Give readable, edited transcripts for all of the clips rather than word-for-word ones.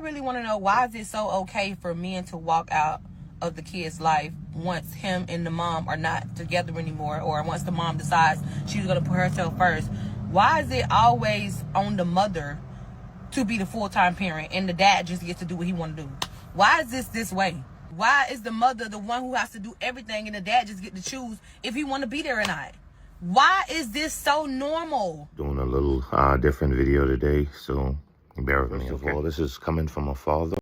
really want to know, why is it so okay for men to walk out of the kid's life once him and the mom are not together anymore, or once the mom decides she's going to put herself first? Why is it always on the mother to be the full-time parent and the dad just gets to do what he want to do? Why is this way? Why is the mother the one who has to do everything and the dad just get to choose if he want to be there or not? Why is this so normal? Doing a little different video today, so bear with me. First of all, this is coming from a father.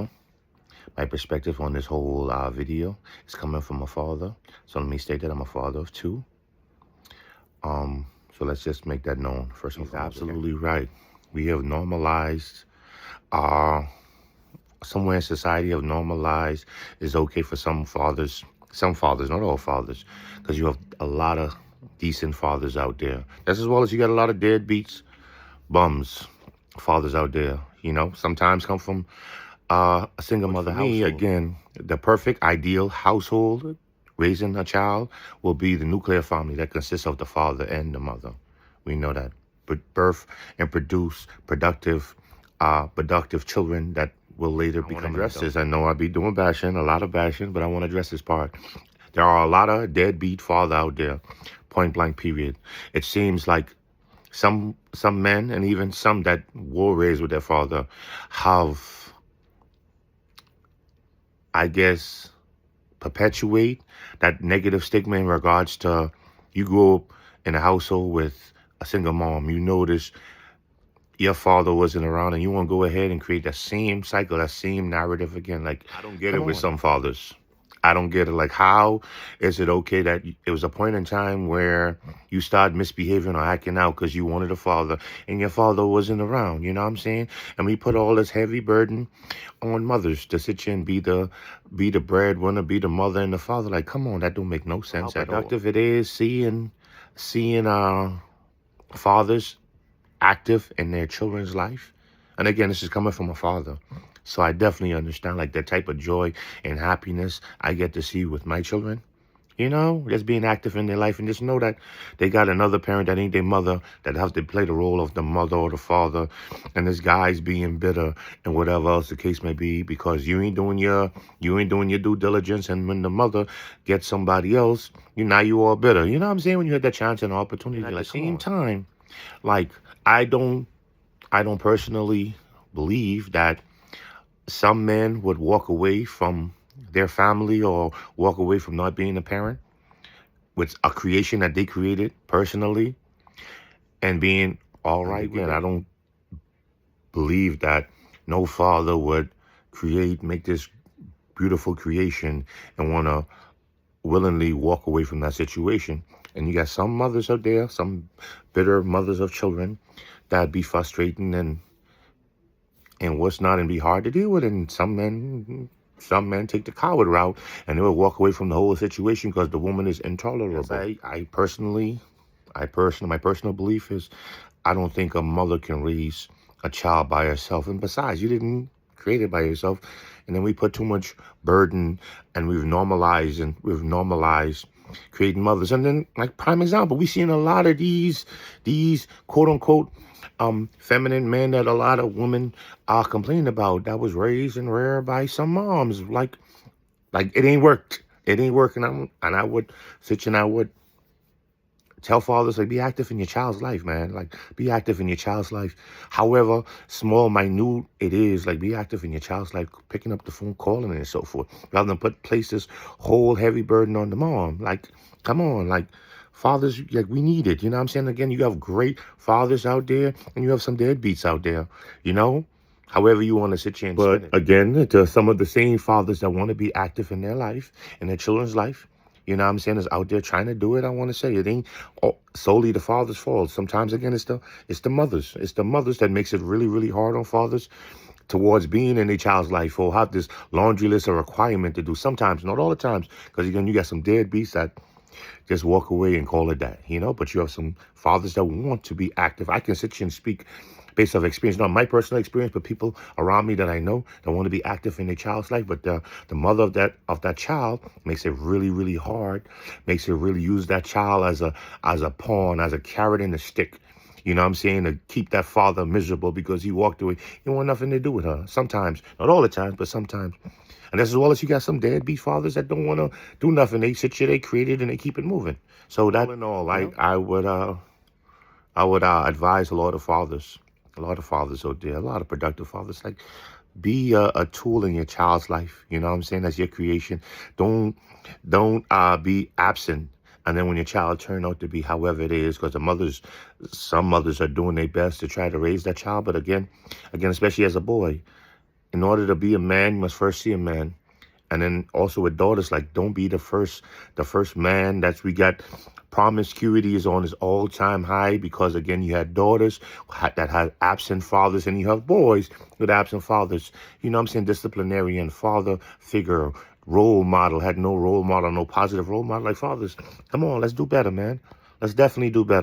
My perspective on this whole video is coming from a father. So let me state that I'm a father of two. So let's just make that known. First of all, absolutely right. We have normalized, somewhere in society have normalized, it's okay for some fathers, not all fathers, because you have a lot of decent fathers out there. That's as well as you got a lot of deadbeats, bums, fathers out there, you know, sometimes come from a single mother household. Me, again, the perfect ideal household raising a child will be the nuclear family that consists of the father and the mother. We know that. But birth and produce productive children that will later become adults. I know I'll be doing bashing, a lot of bashing, but I want to address this part. There are a lot of deadbeat fathers out there, point blank period. It seems like some men, and even some that were raised with their father, have, I guess, perpetuate that negative stigma in regards to, you grow up in a household with a single mom, you notice your father wasn't around, and you want to go ahead and create that same cycle, that same narrative again. Like, I don't get it with some fathers. I don't get it. Like, how is it okay that it was a point in time where you started misbehaving or acting out because you wanted a father and your father wasn't around? You know what I'm saying? And we put all this heavy burden on mothers to sit here and be the breadwinner, be the mother and the father. Like, come on, that don't make no sense at all. How productive it is seeing fathers active in their children's life. And again, this is coming from a father. So I definitely understand, like, the type of joy and happiness I get to see with my children. You know, just being active in their life, and just know that they got another parent that ain't their mother, that has to play the role of the mother or the father. And this guy's being bitter and whatever else the case may be, because you ain't doing your due diligence. And when the mother gets somebody else, you all bitter. You know what I'm saying? When you had that chance and opportunity, at the same time, like, I don't personally believe that some men would walk away from their family or walk away from not being a parent with a creation that they created personally and being all right. Again, I don't believe that no father would make this beautiful creation and want to willingly walk away from that situation. And you got some mothers out there, some bitter mothers of children, that'd be frustrating and what's not, and be hard to deal with. And some men take the coward route and they will walk away from the whole situation because the woman is intolerable. Yes, my personal belief is, I don't think a mother can raise a child by herself. And besides, you didn't create it by yourself. And then we put too much burden, and we've normalized creating mothers. And then, like, prime example, we seen a lot of these quote unquote feminine men that a lot of women are complaining about, that was raised and reared by some moms. Like it ain't worked. It ain't working. And I would tell fathers, like, be active in your child's life, man. Like, be active in your child's life. However small, minute it is, like, be active in your child's life, picking up the phone, calling, and so forth, rather than place this whole heavy burden on the mom. Like, come on, like, fathers, like, we need it. You know what I'm saying? Again, you have great fathers out there, and you have some deadbeats out there, you know? However you want to sit here and spin it. But again, to some of the same fathers that want to be active in their life, in their children's life, you know what I'm saying, is out there trying to do it. I want to say it ain't solely the father's fault. Sometimes, again, it's the mothers. It's the mothers that makes it really, really hard on fathers towards being in their child's life, or have this laundry list or requirement to do. Sometimes, not all the times, because, again, you got some deadbeats that just walk away and call it that, you know. But you have some fathers that want to be active. I can sit here and speak based off experience, not my personal experience, but people around me that I know that want to be active in their child's life. But the mother of that child makes it really, really hard, makes it really use that child as a pawn, as a carrot in the stick, You know what I'm saying? To keep that father miserable because he walked away. You want nothing to do with her. Sometimes. Not all the time, but sometimes. And that's as well as you got some deadbeat fathers that don't want to do nothing. They sit here, they created, and they keep it moving. So that, all in all, I would advise a lot of fathers out there, a lot of productive fathers, like be a tool in your child's life. You know what I'm saying? That's your creation. Don't be absent. And then when your child turn out to be however it is, because some mothers are doing their best to try to raise that child. But again, especially as a boy, in order to be a man, you must first see a man. And then also with daughters, like don't be the first man. That's we got promiscuity is on its all-time high because again you had daughters that had absent fathers and you have boys with absent fathers. You know what I'm saying? Disciplinarian father figure, role model, had no role model, no positive role model like fathers. Come on, let's do better, man. Let's definitely do better.